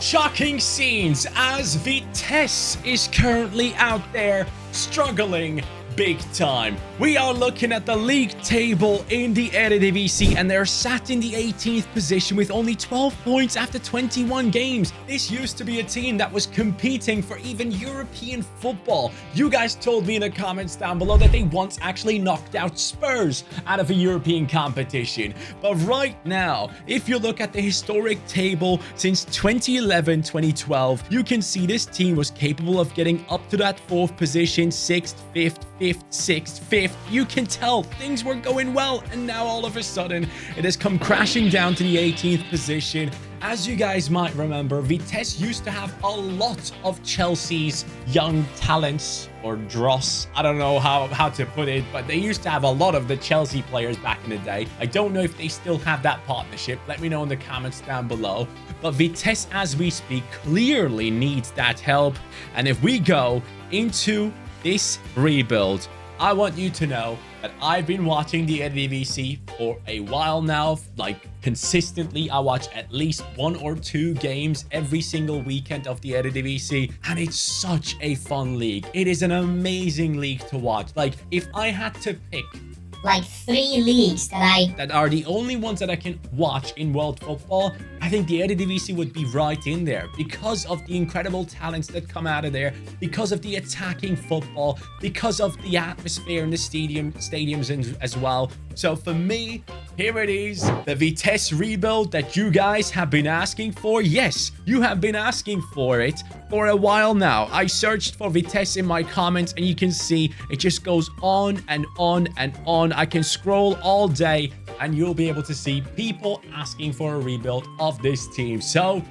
Shocking scenes as Vitesse is currently out there struggling big time. We are looking at the league table in the Eredivisie and they're sat in the 18th position with only 12 points after 21 games. This used to be a team that was competing for even European football. You guys told me in the comments down below that they once actually knocked out Spurs out of a European competition. But right now, if you look at the historic table since 2011-2012, you can see this team was capable of getting up to that 4th position, 6th, 5th, 5th, 6th, 5th. You can tell things were going well, and now all of a sudden it has come crashing down to the 18th position. As you guys might remember, Vitesse used to have a lot of Chelsea's young talents, or dross. I don't know how to put it, but they used to have a lot of the Chelsea players back in the day. I don't know if they still have that partnership. Let me know in the comments down below. But Vitesse, as we speak, clearly needs that help. And if we go into this rebuild, I want you to know that I've been watching the Eredivisie for a while now. Like, consistently, I watch at least 1 or 2 games every single weekend of the Eredivisie, and it's such a fun league. It is an amazing league to watch. Like, if I had to pick like 3 leagues that are the only ones that I can watch in world football, I think the Eredivisie would be right in there because of the incredible talents that come out of there, because of the attacking football, because of the atmosphere in the stadiums as well. So for me, here it is, the Vitesse rebuild that you guys have been asking for. Yes, you have been asking for it for a while now. I searched for Vitesse in my comments and you can see it just goes on and on and on. I can scroll all day and you'll be able to see people asking for a rebuild of this team. So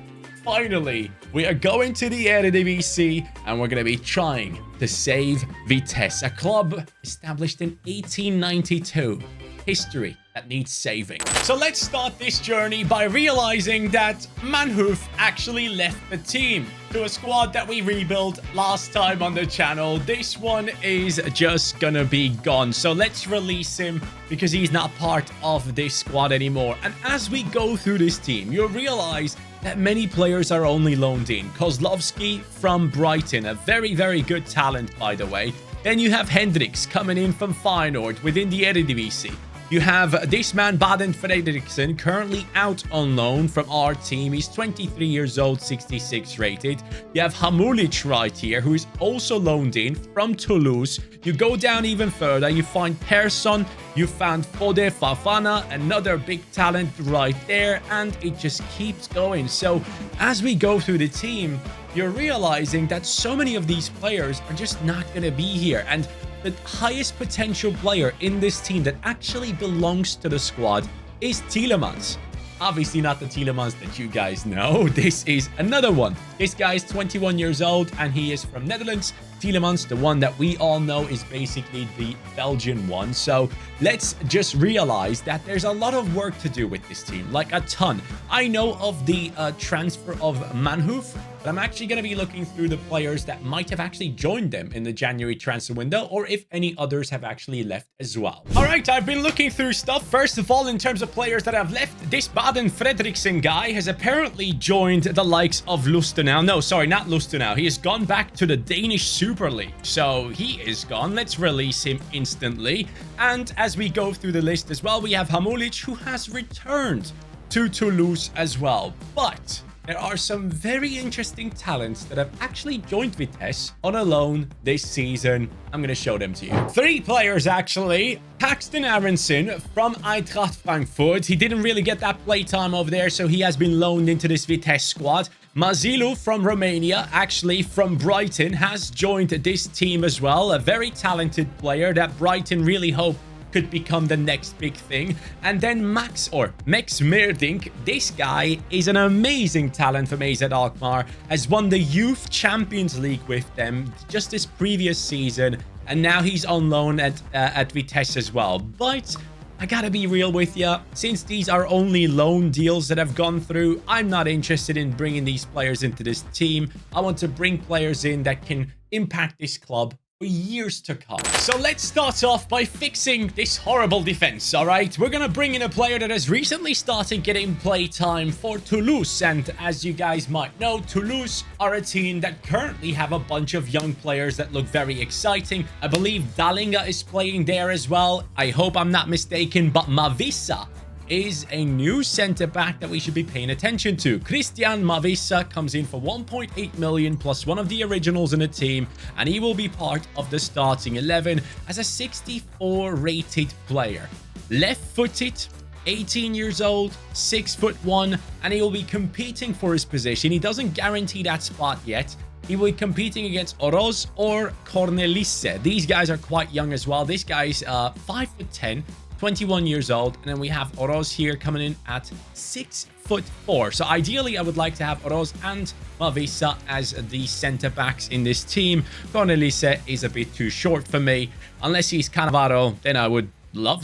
finally, we are going to the Eredivisie and we're going to be trying to save Vitesse, a club established in 1892. History that needs saving. So let's start this journey by realizing that Manhoef actually left the team to a squad that we rebuilt last time on the channel. This one is just gonna be gone. So let's release him because he's not part of this squad anymore. And as we go through this team, you'll realize that many players are only loaned in. Kozlowski from Brighton, a very, very good talent, by the way. Then you have Hendricks coming in from Feyenoord within the Eredivisie. You have this man, Baden Fredriksson, currently out on loan from our team. He's 23 years old, 66 rated. You have Hamulic right here, who is also loaned in from Toulouse. You go down even further, you find Persson, you found Fode Fafana, another big talent right there, and it just keeps going. So as we go through the team, you're realizing that so many of these players are just not going to be here. And the highest potential player in this team that actually belongs to the squad is Tielemans. Obviously not the Tielemans that you guys know. This is another one. This guy is 21 years old and he is from Netherlands. Tielemans, the one that we all know, is basically the Belgian one. So let's just realize that there's a lot of work to do with this team, like a ton. I know of the transfer of Manhoef, but I'm actually going to be looking through the players that might have actually joined them in the January transfer window, or if any others have actually left as well. All right, I've been looking through stuff. First of all, in terms of players that have left, this Baden Fredriksson guy has apparently joined the likes of Lustenau. No, sorry, not Lustenau. He has gone back to the Danish Super League. So he is gone. Let's release him instantly. And as we go through the list as well, we have Hamulic, who has returned to Toulouse as well. But there are some very interesting talents that have actually joined Vitesse on a loan this season. I'm going to show them to you. 3 players, actually. Paxton Aronson from Eintracht Frankfurt. He didn't really get that playtime over there, so he has been loaned into this Vitesse squad. Mazilu from Romania, actually from Brighton, has joined this team as well. A very talented player that Brighton really hope could become the next big thing. And then Max Meerdink, this guy is an amazing talent from AZ Alkmaar, has won the Youth Champions League with them just this previous season, and now he's on loan at Vitesse as well. But I gotta be real with you, since these are only loan deals that have gone through, I'm not interested in bringing these players into this team. I want to bring players in that can impact this club for years to come. So let's start off by fixing this horrible defense, all right? We're going to bring in a player that has recently started getting play time for Toulouse. And as you guys might know, Toulouse are a team that currently have a bunch of young players that look very exciting. I believe Dalinga is playing there as well. I hope I'm not mistaken, but Mavisa is a new centre-back that we should be paying attention to. Christian Mavisa comes in for 1.8 million plus one of the originals in the team, and he will be part of the starting 11 as a 64 rated player. Left-footed, 18 years old, 6'1", and he will be competing for his position. He doesn't guarantee that spot yet. He will be competing against Oroz or Cornelisse. These guys are quite young as well. This guy's 5'10", 21 years old, and then we have Oroz here coming in at 6'4". So ideally, I would like to have Oroz and Mavisa as the center backs in this team. Cornelisse is a bit too short for me. Unless he's Cannavaro, then I would love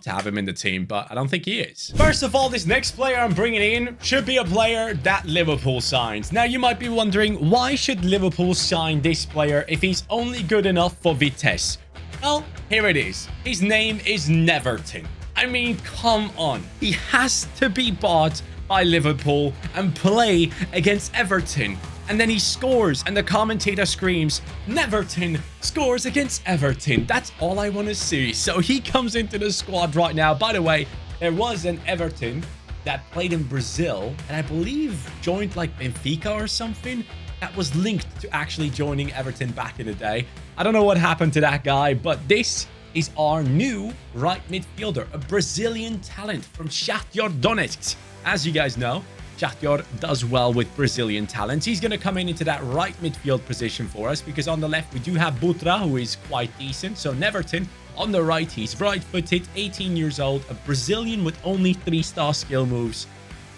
to have him in the team, but I don't think he is. First of all, this next player I'm bringing in should be a player that Liverpool signs. Now, you might be wondering, why should Liverpool sign this player if he's only good enough for Vitesse? Well, here it is. His name is Neverton. I mean, come on. He has to be bought by Liverpool and play against Everton. And then he scores, and the commentator screams, Neverton scores against Everton. That's all I want to see. So he comes into the squad right now. By the way, there was an Everton that played in Brazil, and I believe joined like Benfica or something. That was linked to actually joining Everton back in the day. I don't know what happened to that guy, but this is our new right midfielder, a Brazilian talent from Shakhtar Donetsk. As you guys know, Shakhtar does well with Brazilian talents. He's going to come into that right midfield position for us because on the left, we do have Butra, who is quite decent. So Neverton on the right, he's right-footed, 18 years old, a Brazilian with only 3-star skill moves.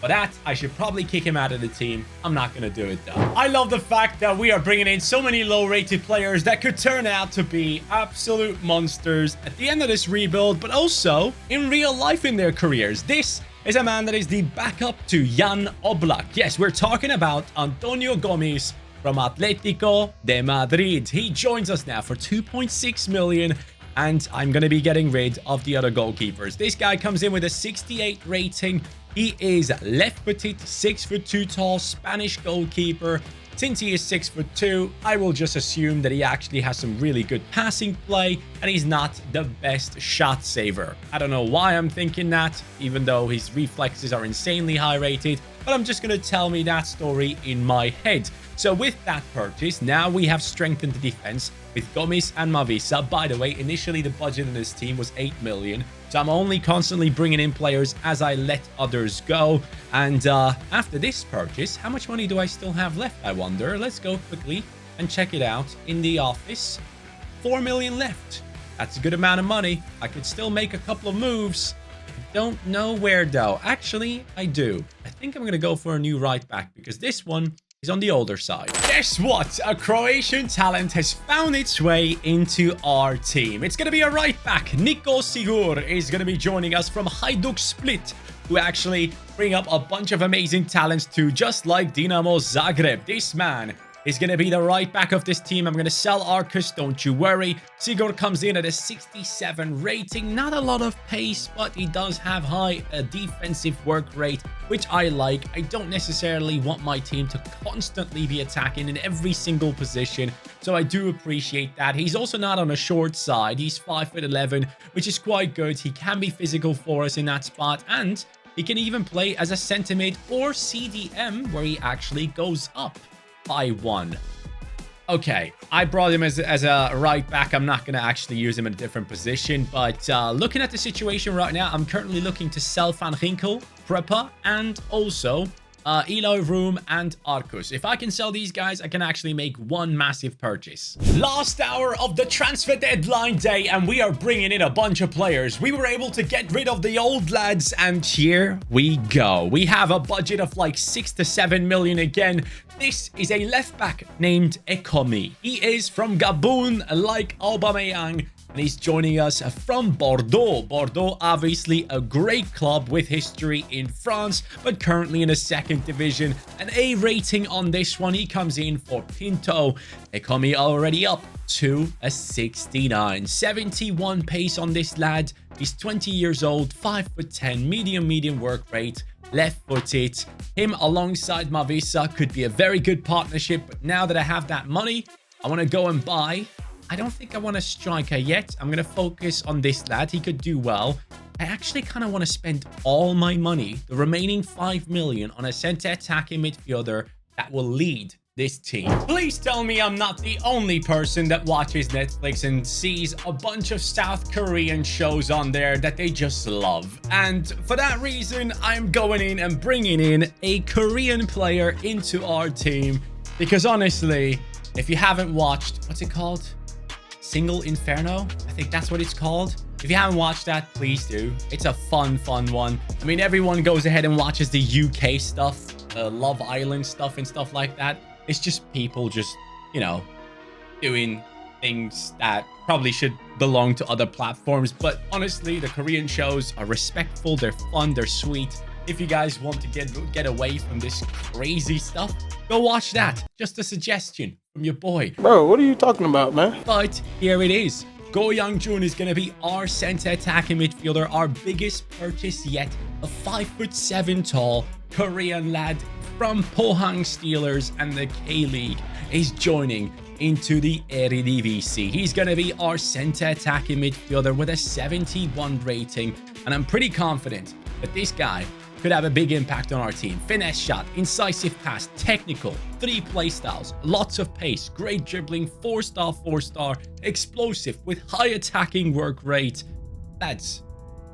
For that, I should probably kick him out of the team. I'm not going to do it, though. I love the fact that we are bringing in so many low-rated players that could turn out to be absolute monsters at the end of this rebuild, but also in real life in their careers. This is a man that is the backup to Jan Oblak. Yes, we're talking about Antonio Gomes from Atletico de Madrid. He joins us now for 2.6 million. And I'm going to be getting rid of the other goalkeepers. This guy comes in with a 68 rating. He is left-footed, 6'2" tall, Spanish goalkeeper. Since he is 6'2", I will just assume that he actually has some really good passing play, and he's not the best shot saver. I don't know why I'm thinking that, even though his reflexes are insanely high rated, but I'm just going to tell me that story in my head. So with that purchase, now we have strengthened the defense with Gomes and Mavisa. By the way, initially the budget in this team was 8 million. So I'm only constantly bringing in players as I let others go. And after this purchase, how much money do I still have left, I wonder? Let's go quickly and check it out in the office. 4 million left. That's a good amount of money. I could still make a couple of moves. Don't know where, though. Actually, I do. I think I'm going to go for a new right back because this one is on the older side. Guess what? A Croatian talent has found its way into our team. It's going to be a right back. Niko Sigur is going to be joining us from Hajduk Split, who actually bring up a bunch of amazing talents too, just like Dinamo Zagreb. This man is going to be the right back of this team. I'm going to sell Arcus, don't you worry. Sigur comes in at a 67 rating. Not a lot of pace, but he does have high defensive work rate, which I like. I don't necessarily want my team to constantly be attacking in every single position, so I do appreciate that. He's also not on a short side. He's 5'11", which is quite good. He can be physical for us in that spot, and he can even play as a centre mid or CDM, where he actually goes up by 1. Okay, I brought him as a right back. I'm not going to actually use him in a different position, but looking at the situation right now, I'm currently looking to sell Van Ginkel, Prepper, and also Eloy Room and Arcus. If I can sell these guys, I can actually make one massive purchase. Last hour of the transfer deadline day, and we are bringing in a bunch of players. We were able to get rid of the old lads, and here we go. We have a budget of like 6 to 7 million again. This is a left back named Ekomi. He is from Gabon, like Aubameyang. and he's joining us from Bordeaux. Bordeaux, obviously a great club with history in France, but currently in a second division. An A rating on this one. He comes in for Pinto. Economy already up to a 69. 71 pace on this lad. He's 20 years old, 5'10", medium work rate, left-footed. Him alongside Mavisa could be a very good partnership, but now that I have that money, I want to go and buy. I don't think I want a striker yet. I'm going to focus on this lad. He could do well. I actually kind of want to spend all my money, the remaining 5 million, on a center attacking midfielder that will lead this team. Please tell me I'm not the only person that watches Netflix and sees a bunch of South Korean shows on there that they just love. And for that reason, I'm going in and bringing in a Korean player into our team. Because honestly, if you haven't watched, what's it called? Single Inferno? I think that's what it's called. If you haven't watched that, please do. It's a fun one. I mean, everyone goes ahead and watches the UK stuff, Love Island stuff and stuff like that. It's just people just, you know, doing things that probably should belong to other platforms. But honestly, the Korean shows are respectful. They're fun. They're sweet. If you guys want to get away from this crazy stuff, go watch that. Just a suggestion from your boy. Bro, what are you talking about, man? But here it is. Go Young-jun is going to be our center attacking midfielder, our biggest purchase yet. A 5'7" tall Korean lad from Pohang Steelers and the K-League is joining into the Eredivisie. He's going to be our center attacking midfielder with a 71 rating, and I'm pretty confident that this guy could have a big impact on our team. Finesse shot, incisive pass, technical, 3 play styles, lots of pace, great dribbling, 4-star, explosive with high attacking work rate. Lads,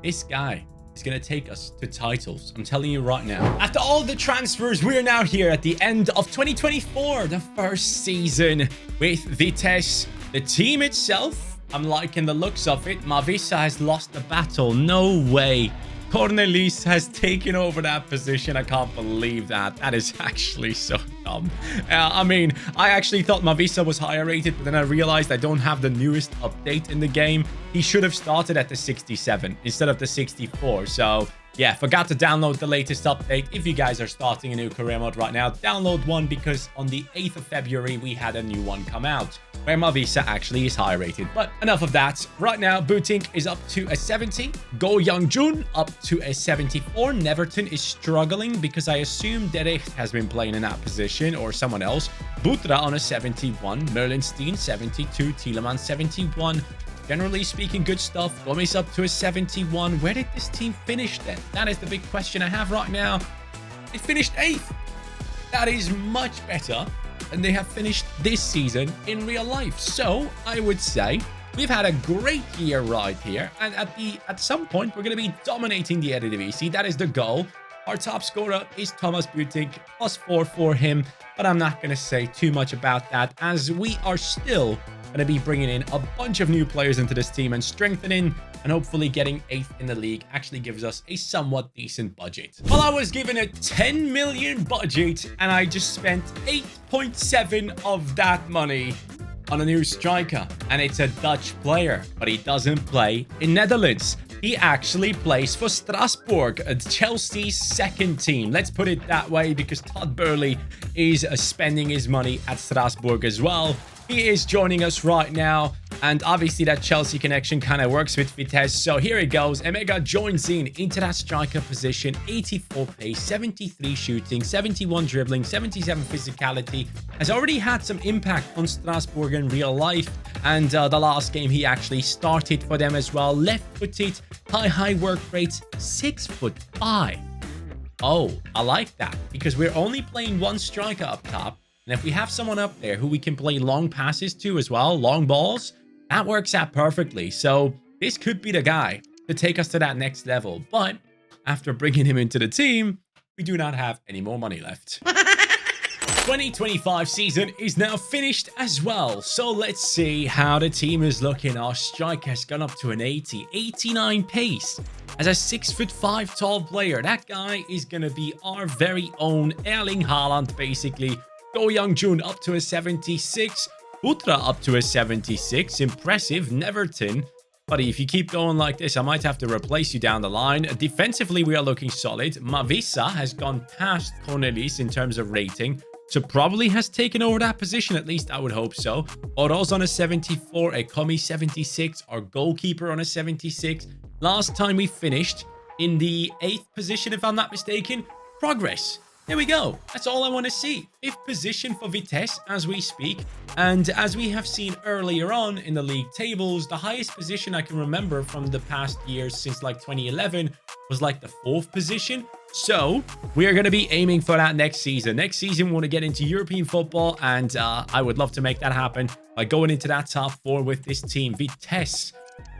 this guy is going to take us to titles. I'm telling you right now. After all the transfers, we're now here at the end of 2024, the first season with Vitesse. The team itself, I'm liking the looks of it. Mavisa has lost the battle. No way. Cornelis has taken over that position. I can't believe that. That is actually so dumb. I mean, I actually thought Mavisa was higher rated, but then I realized I don't have the newest update in the game. He should have started at the 67 instead of the 64. So yeah, forgot to download the latest update. If you guys are starting a new career mode right now, download one, because on the 8th of February, we had a new one come out where Mavisa actually is high rated. But enough of that. Right now, Booting is up to a 70. Go Young-jun up to a 74. Neverton is struggling because I assume Derek has been playing in that position or someone else. Butra on a 71. Merlinstein 72. Tielemans 71. Generally speaking, good stuff. Gomez up to a 71. Where did this team finish then? That is the big question I have right now. It finished 8th. That is much better than they have finished this season in real life. So I would say we've had a great year right here. And at some point, we're going to be dominating the Eredivisie. That is the goal. Our top scorer is Thomas Butig, +4 for him. But I'm not going to say too much about that, as we are still going to be bringing in a bunch of new players into this team and strengthening, and hopefully getting 8th in the league actually gives us a somewhat decent budget. Well, I was given a 10 million budget and I just spent 8.7 of that money on a new striker, and it's a Dutch player, but he doesn't play in Netherlands. He actually plays for Strasbourg, Chelsea's second team. Let's put it that way, because Todd Burley is spending his money at Strasbourg as well. He is joining us right now, and obviously that Chelsea connection kind of works with Vitesse. So here it goes. Emega joins into that striker position. 84 pace, 73 shooting, 71 dribbling, 77 physicality. Has already had some impact on Strasbourg in real life, and the last game he actually started for them as well. Left-footed, high work rates, 6'5". Oh, I like that, because we're only playing one striker up top. And if we have someone up there who we can play long passes to as well, long balls, that works out perfectly. So this could be the guy to take us to that next level. But after bringing him into the team, we do not have any more money left. 2025 season is now finished as well. So let's see how the team is looking. Our striker has gone up to an 80, 89 pace. As a 6'5" tall player, that guy is going to be our very own Erling Haaland, basically. Go Young-jun up to a 76. Putra up to a 76. Impressive. Neverton. Buddy, if you keep going like this, I might have to replace you down the line. Defensively, we are looking solid. Mavisa has gone past Cornelis in terms of rating. So probably has taken over that position, at least I would hope so. Oroz on a 74, Ekomi 76, our goalkeeper on a 76. Last time we finished in the 8th position, if I'm not mistaken. Progress. There we go. That's all I want to see. 5th position for Vitesse as we speak. And as we have seen earlier on in the league tables, the highest position I can remember from the past years since like 2011 was like the 4th position. So we are going to be aiming for that next season. Next season, we want to get into European football, and I would love to make that happen by going into that top 4 with this team. Vitesse,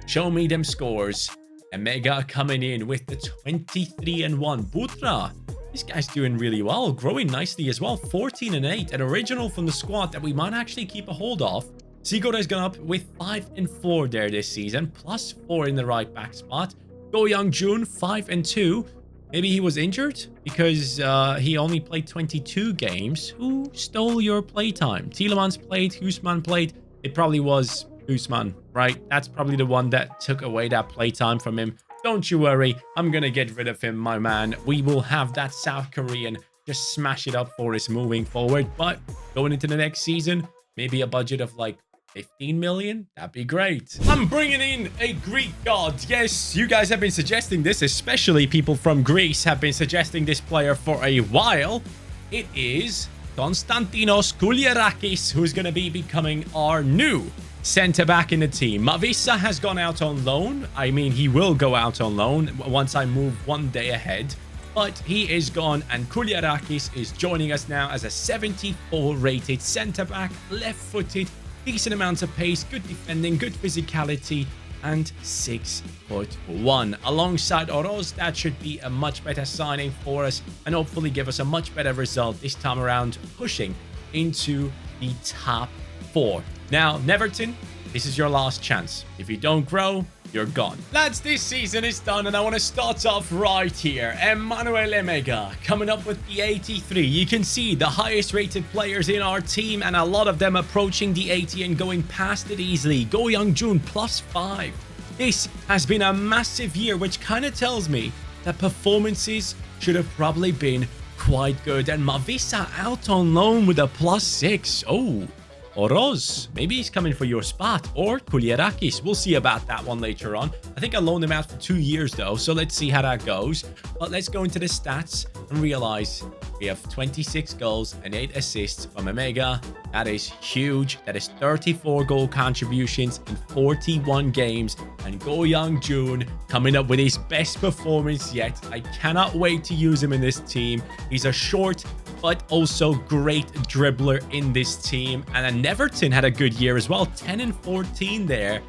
show me them scores. Emega coming in with the 23-1. Putra, this guy's doing really well, growing nicely as well. 14-8, an original from the squad that we might actually keep a hold of. Sigurd has gone up with 5-4 there this season, plus 4 in the right back spot. Go Young Jun, 5-2. Maybe he was injured because he only played 22 games. Who stole your playtime? Tielemans played, Husman played. It probably was Husman, right? That's probably the one that took away that playtime from him. Don't you worry. I'm going to get rid of him, my man. We will have that South Korean just smash it up for us moving forward. But going into the next season, maybe a budget of like 15 million? That'd be great. I'm bringing in a Greek god. Yes, you guys have been suggesting this, especially people from Greece have been suggesting this player for a while. It is Konstantinos Kouliarakis, who's going to be becoming our new centre-back in the team. Mavisa has gone out on loan. I mean, he will go out on loan once I move one day ahead. But he is gone, and Kouliarakis is joining us now as a 74 rated centre-back, left-footed, decent amount of pace, good defending, good physicality, and 6'1". Alongside Oroz, that should be a much better signing for us and hopefully give us a much better result this time around, pushing into the top 4. Now, Neverton, this is your last chance. If you don't grow, you're gone. Lads, this season is done, and I want to start off right here. Emmanuel Emega coming up with the 83. You can see the highest rated players in our team, and a lot of them approaching the 80 and going past it easily. Go Young Jun +5. This has been a massive year, which kind of tells me that performances should have probably been quite good. And Mavisa out on loan with a +6. Oh, Oroz, maybe he's coming for your spot, or Kouliarakis. We'll see about that one later on. I think I loaned him out for 2 years though, so let's see how that goes. But let's go into the stats and realize we have 26 goals and 8 assists from Emega. That is huge. That is 34 goal contributions in 41 games. And Go Young Jun coming up with his best performance yet. I cannot wait to use him in this team. He's a short but also great dribbler in this team. And then Neverton had a good year as well, 10-14 there.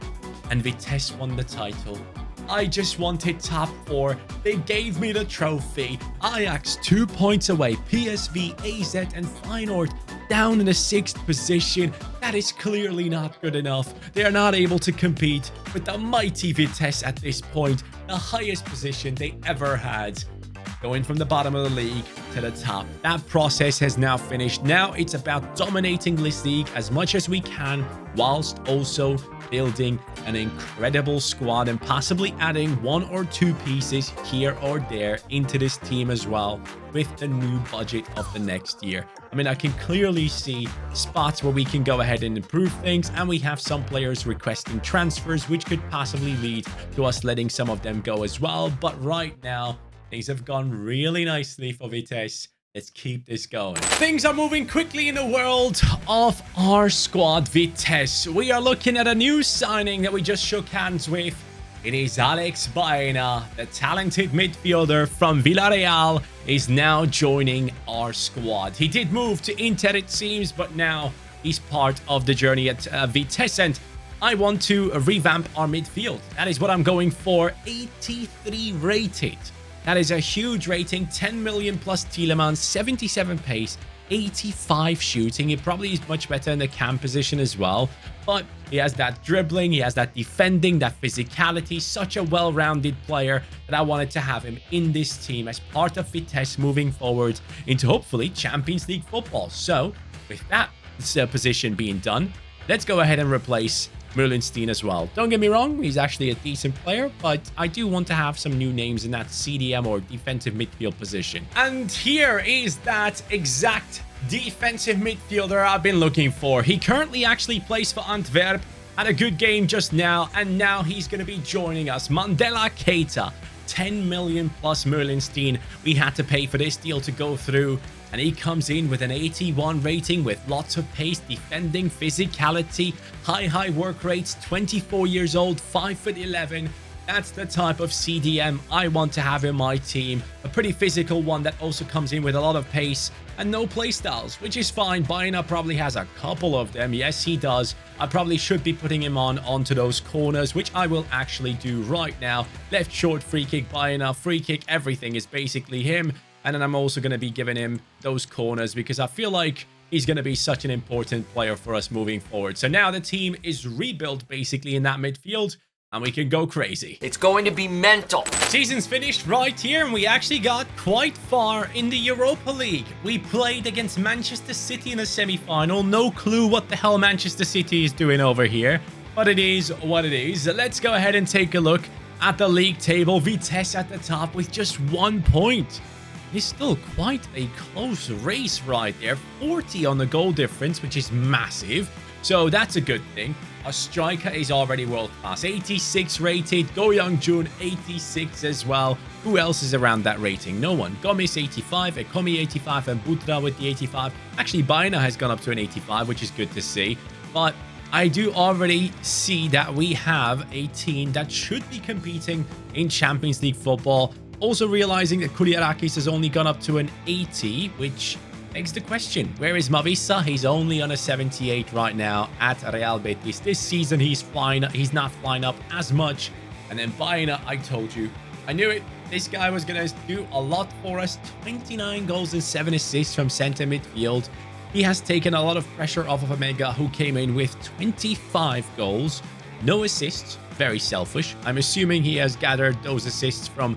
And Vitesse won the title. I just wanted top 4. They gave me the trophy. Ajax 2 points away. PSV, AZ, and Feyenoord down in the 6th position. That is clearly not good enough. They are not able to compete with the mighty Vitesse at this point. The highest position they ever had. Going from the bottom of the league to the top. That process has now finished. Now it's about dominating this league as much as we can, whilst also building an incredible squad and possibly adding 1 or 2 pieces here or there into this team as well with the new budget of the next year. I mean, I can clearly see spots where we can go ahead and improve things, and we have some players requesting transfers, which could possibly lead to us letting some of them go as well. But right now, things have gone really nicely for Vitesse. Let's keep this going. Things are moving quickly in the world of our squad, Vitesse. We are looking at a new signing that we just shook hands with. It is Alex Baena, the talented midfielder from Villarreal, is now joining our squad. He did move to Inter, it seems, but now he's part of the journey at Vitesse. And I want to revamp our midfield. That is what I'm going for. 83 rated. That is a huge rating. 10 million plus Tielemans, 77 pace, 85 shooting. It probably is much better in the cam position as well. But he has that dribbling, he has that defending, that physicality. Such a well-rounded player that I wanted to have him in this team as part of Vitesse moving forward into hopefully Champions League football. So with that position being done, let's go ahead and replace Merlinstein as well. Don't get me wrong, he's actually a decent player, but I do want to have some new names in that CDM or defensive midfield position. And here is that exact defensive midfielder I've been looking for. He currently actually plays for Antwerp, had a good game just now, and now he's going to be joining us. Mandela Keita, 10 million plus Merlinstein. We had to pay for this deal to go through, and he comes in with an 81 rating with lots of pace, defending, physicality, high work rates, 24 years old, 5'11". That's the type of CDM I want to have in my team. A pretty physical one that also comes in with a lot of pace and no playstyles, which is fine. Baena probably has a couple of them. Yes, he does. I probably should be putting him onto those corners, which I will actually do right now. Left short free kick, Baena, free kick, everything is basically him. And then I'm also going to be giving him those corners because I feel like he's going to be such an important player for us moving forward. So now the team is rebuilt basically in that midfield, and we can go crazy. It's going to be mental. Season's finished right here, and we actually got quite far in the Europa League. We played against Manchester City in a semi-final. No clue what the hell Manchester City is doing over here, but it is what it is. Let's go ahead and take a look at the league table. Vitesse at the top with just 1 point. It's still quite a close race right there. 40 on the goal difference, which is massive. So that's a good thing. Our striker is already world class. 86 rated. Go Young Jun, 86 as well. Who else is around that rating? No one. Gomis, 85. Ekomi, 85. And Butra with the 85. Actually, Baena has gone up to an 85, which is good to see. But I do already see that we have a team that should be competing in Champions League football. Also realizing that Kuliarakis has only gone up to an 80, which begs the question, where is Mavisa? He's only on a 78 right now at Real Betis. This season, he's not flying up as much. And then Baena, I told you, I knew it. This guy was going to do a lot for us. 29 goals and 7 assists from center midfield. He has taken a lot of pressure off of Omega, who came in with 25 goals, no assists. Very selfish. I'm assuming he has gathered those assists from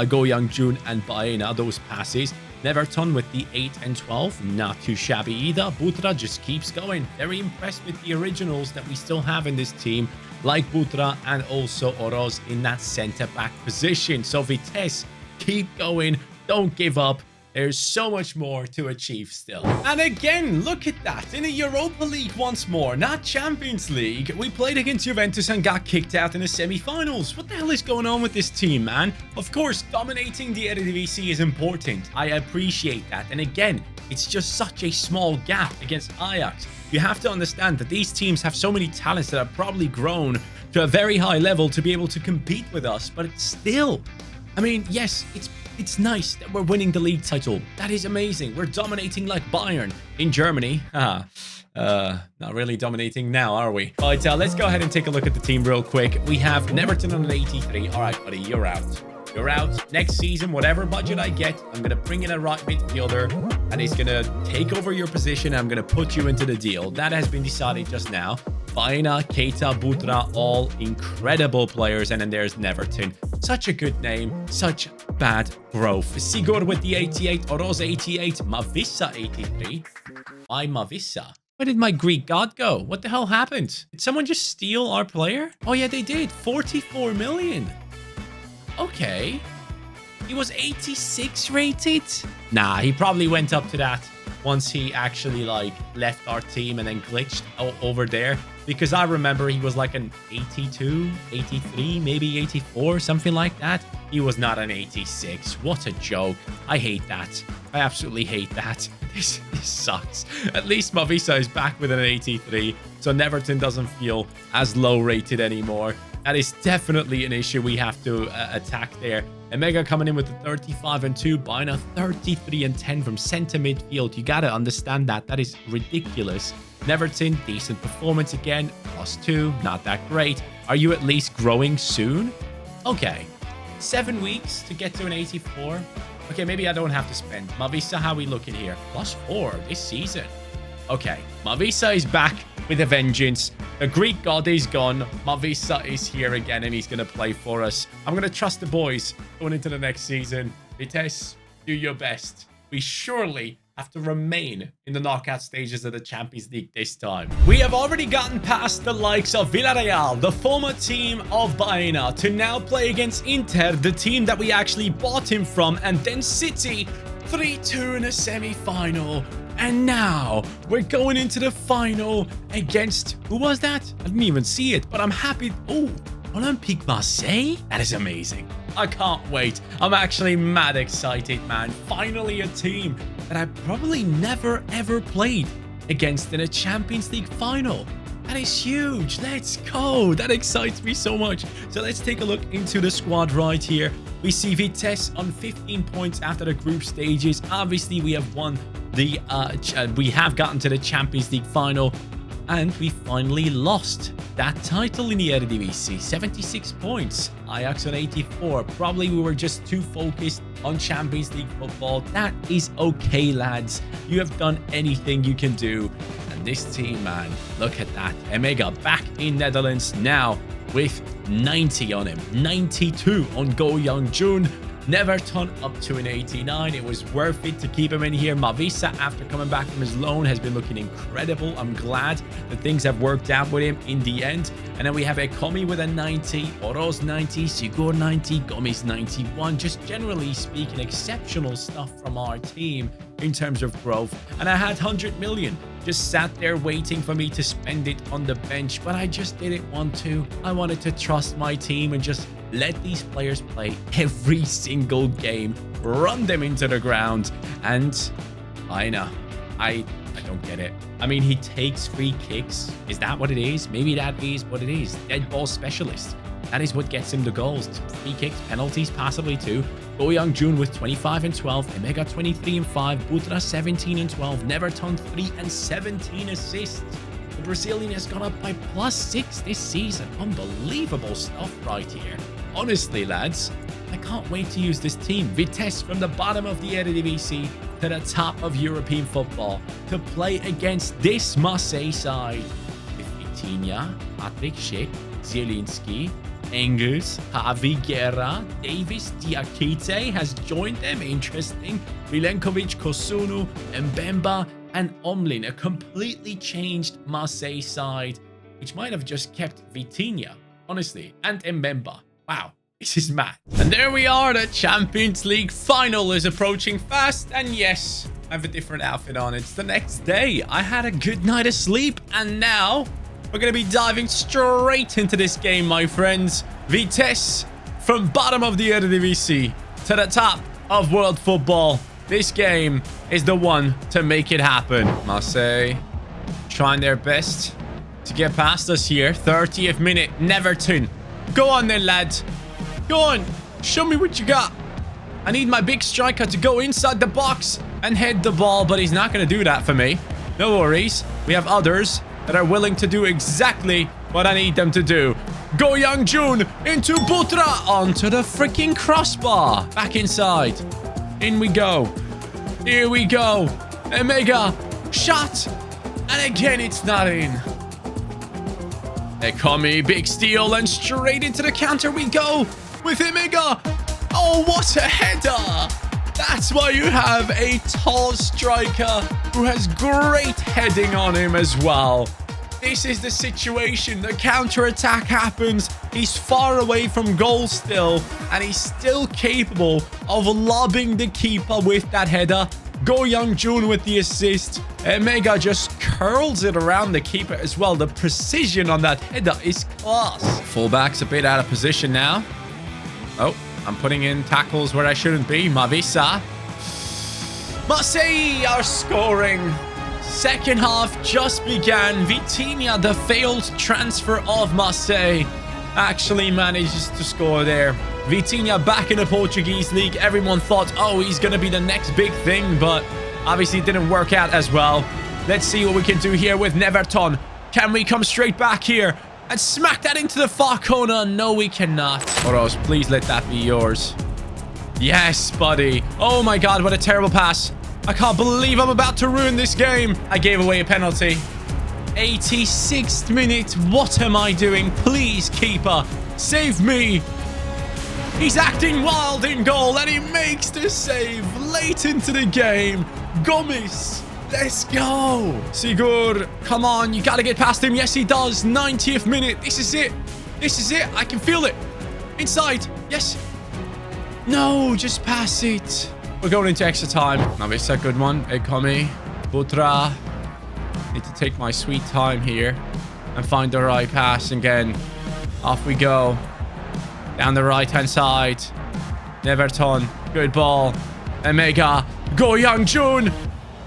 Go Young Jun and Baena, those passes. Neverton with the 8 and 12. Not too shabby either. Butra just keeps going. Very impressed with the originals that we still have in this team, like Butra and also Oroz in that centre-back position. So Vitesse, keep going. Don't give up. There's so much more to achieve still. And again, look at that. In the Europa League once more, not Champions League. We played against Juventus and got kicked out in the semi-finals. What the hell is going on with this team, man? Of course, dominating the Eredivisie is important. I appreciate that. And again, it's just such a small gap against Ajax. You have to understand that these teams have so many talents that have probably grown to a very high level to be able to compete with us. But it's still, I mean, yes, it's nice that we're winning the league title. That is amazing. We're dominating like Bayern in Germany. Not really dominating now, are we? But let's go ahead and take a look at the team real quick. We have Neverton on an 83. All right, buddy, you're out. You're out. Next season, whatever budget I get, I'm going to bring in a right midfielder, and he's going to take over your position. I'm going to put you into the deal. That has been decided just now. Baena, Keita, Butra, all incredible players. And then there's Neverton. Such a good name. Such bad growth. Sigur with the 88. Oroz 88. Mavisa 83. Why Mavisa? Where did my Greek god go? What the hell happened? Did someone just steal our player? Oh yeah, they did. 44 million. Okay. He was 86 rated? Nah, he probably went up to that once he actually like left our team and then glitched over there. Because I remember he was like an 82, 83, maybe 84, something like that. He was not an 86. What a joke. I hate that. I absolutely hate that. This sucks. At least Mavisa is back with an 83, so Neverton doesn't feel as low rated anymore. That is definitely an issue we have to attack there. Omega coming in with the 35 and 2. Baena 33 and 10 from center midfield. You gotta understand that. That is ridiculous. Neverton, decent performance again. +2, not that great. Are you at least growing soon? Okay. 7 weeks to get to an 84. Okay, maybe I don't have to spend. Mavisa, how are we looking here? +4 this season. Okay, Mavisa is back with a vengeance. The Greek god is gone. Mavisa is here again, and he's going to play for us. I'm going to trust the boys going into the next season. Vitesse, do your best. We surely have to remain in the knockout stages of the Champions League this time. We have already gotten past the likes of Villarreal, the former team of Baena, to now play against Inter, the team that we actually bought him from, and then City, 3-2 in a semi-final. And now we're going into the final against, who was that? I didn't even see it, but I'm happy. Oh, Olympique Marseille? That is amazing. I can't wait. I'm actually mad excited, man. Finally a team that I probably never ever played against in a Champions League final. That is huge. Let's go. That excites me so much. So let's take a look into the squad right here. We see Vitesse on 15 points after the group stages. Obviously, we have won the we have gotten to the Champions League final, and we finally lost that title in the Eredivisie. 76 points. Ajax on 84. Probably we were just too focused on Champions League football. That is okay, lads. You have done anything you can do. And this team, man, look at that. Emega back in Netherlands now with 90 on him. 92 on Go Young Jun. Neverton up to an 89. It was worth it to keep him in here. Mavisa, after coming back from his loan, has been looking incredible. I'm glad that things have worked out with him in the end. And then we have Ekomi with a 90, Oroz 90, Sigur 90, Gomis 91. Just generally speaking, exceptional stuff from our team in terms of growth. And I had 100 million just sat there waiting for me to spend it on the bench, but I just didn't want to. I wanted to trust my team and just let these players play every single game, run them into the ground. And I know, I don't get it. I mean, he takes free kicks. Is that what it is? Maybe that is what it is. Dead ball specialist. That is what gets him the goals. Free kicks, penalties, possibly too. Go Young Jun with 25 and 12. Emega 23 and 5. Butra 17 and 12. Neverton 3 and 17 assists. The Brazilian has gone up by +6 this season. Unbelievable stuff right here. Honestly, lads, I can't wait to use this team. Vitesse from the bottom of the Eredivisie to the top of European football to play against this Marseille side. With Vitinha, Patrick Schick, Zielinski, Engels, Javi Guerra, Davis Diakite has joined them. Interesting. Milenkovic, Kosunu, Mbemba, and Omlin. A completely changed Marseille side, which might have just kept Vitinha, honestly, and Mbemba. Wow, this is mad. And there we are. The Champions League final is approaching fast. And yes, I have a different outfit on. It's the next day. I had a good night of sleep. And now we're going to be diving straight into this game, my friends. Vitesse from bottom of the Eredivisie to the top of world football. This game is the one to make it happen. Marseille trying their best to get past us here. 30th minute, Neverton. Go on then, lads. Go on. Show me what you got. I need my big striker to go inside the box and head the ball, but he's not going to do that for me. No worries. We have others that are willing to do exactly what I need them to do. Go Young Jun into Butra onto the freaking crossbar. Back inside. In we go. Here we go. Emega. Shot. And again, it's not in. Ekomi, big steal, and straight into the counter we go with Emega. Oh, what a header. That's why you have a tall striker who has great heading on him as well. This is the situation. The counter-attack happens. He's far away from goal still, and he's still capable of lobbing the keeper with that header. Go Young Jun with the assist. Emega just curls it around the keeper as well. The precision on that header is class. Fullback's a bit out of position now. Oh, I'm putting in tackles where I shouldn't be. Mavisa. Marseille are scoring. Second half just began. Vitinha, the failed transfer of Marseille, actually manages to score there. Vitinha back in the Portuguese league. Everyone thought, oh, he's going to be the next big thing, but obviously it didn't work out as well. Let's see what we can do here with Neverton. Can we come straight back here and smack that into the far corner? No, we cannot. Oroz, please let that be yours. Yes, buddy. Oh my God, what a terrible pass. I can't believe I'm about to ruin this game. I gave away a penalty. 86th minute. What am I doing? Please, keeper, save me. He's acting wild in goal, and he makes the save late into the game. Gomez. Let's go. Sigur, come on. You got to get past him. Yes, he does. 90th minute. This is it. This is it. I can feel it. Inside. Yes. No, just pass it. We're going into extra time. Now, it's a good one. Ekomi. Butra. Need to take my sweet time here and find the right pass again. Off we go. Down the right-hand side. Neverton. Good ball. Emega. Go Young Jun.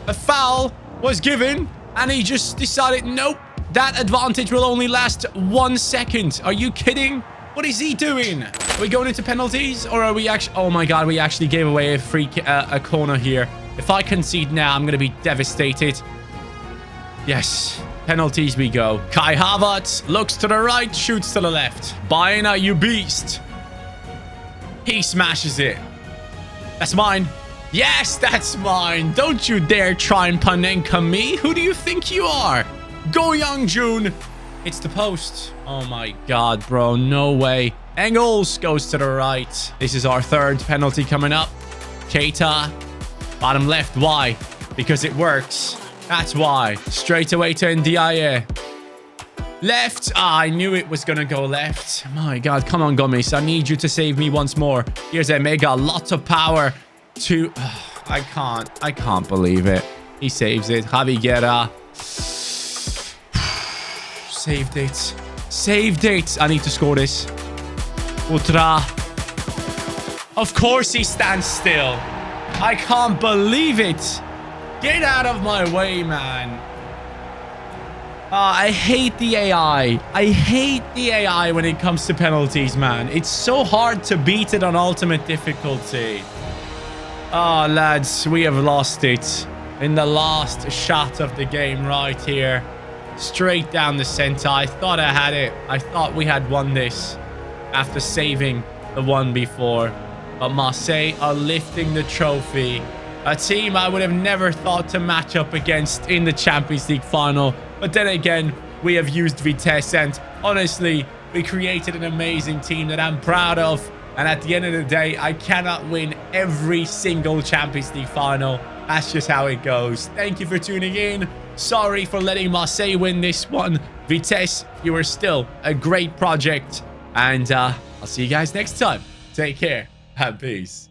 A foul was given, and he just decided, nope, that advantage will only last 1 second. Are you kidding? What is he doing? Are we going into penalties, or are we actually... Oh my God, we actually gave away a corner here. If I concede now, I'm going to be devastated. Yes, penalties we go. Kai Havertz looks to the right, shoots to the left. Baena, you beast. He smashes it. That's mine. Yes, that's mine. Don't you dare try and Panenka me. Who do you think you are? Go Young Jun. It's the post. Oh my God, bro. No way. Engels goes to the right. This is our third penalty coming up. Keita. Bottom left. Why? Because it works. That's why. Straight away to Ndiaye. Left. Ah, I knew it was going to go left. My God. Come on, Gomez. I need you to save me once more. Here's Emega. Lots of power. I can't believe it. He saves it. Javi Guerra. Saved it. Saved it. I need to score this. Utra. Of course he stands still. I can't believe it. Get out of my way, man. I hate the AI. I hate the AI when it comes to penalties, man. It's so hard to beat it on ultimate difficulty. Oh, lads, we have lost it in the last shot of the game right here. Straight down the center. I thought I had it. I thought we had won this after saving the one before. But Marseille are lifting the trophy. A team I would have never thought to match up against in the Champions League final. But then again, we have used Vitesse, and honestly, we created an amazing team that I'm proud of. And at the end of the day, I cannot win every single Champions League final. That's just how it goes. Thank you for tuning in. Sorry for letting Marseille win this one. Vitesse, you are still a great project. And I'll see you guys next time. Take care and peace.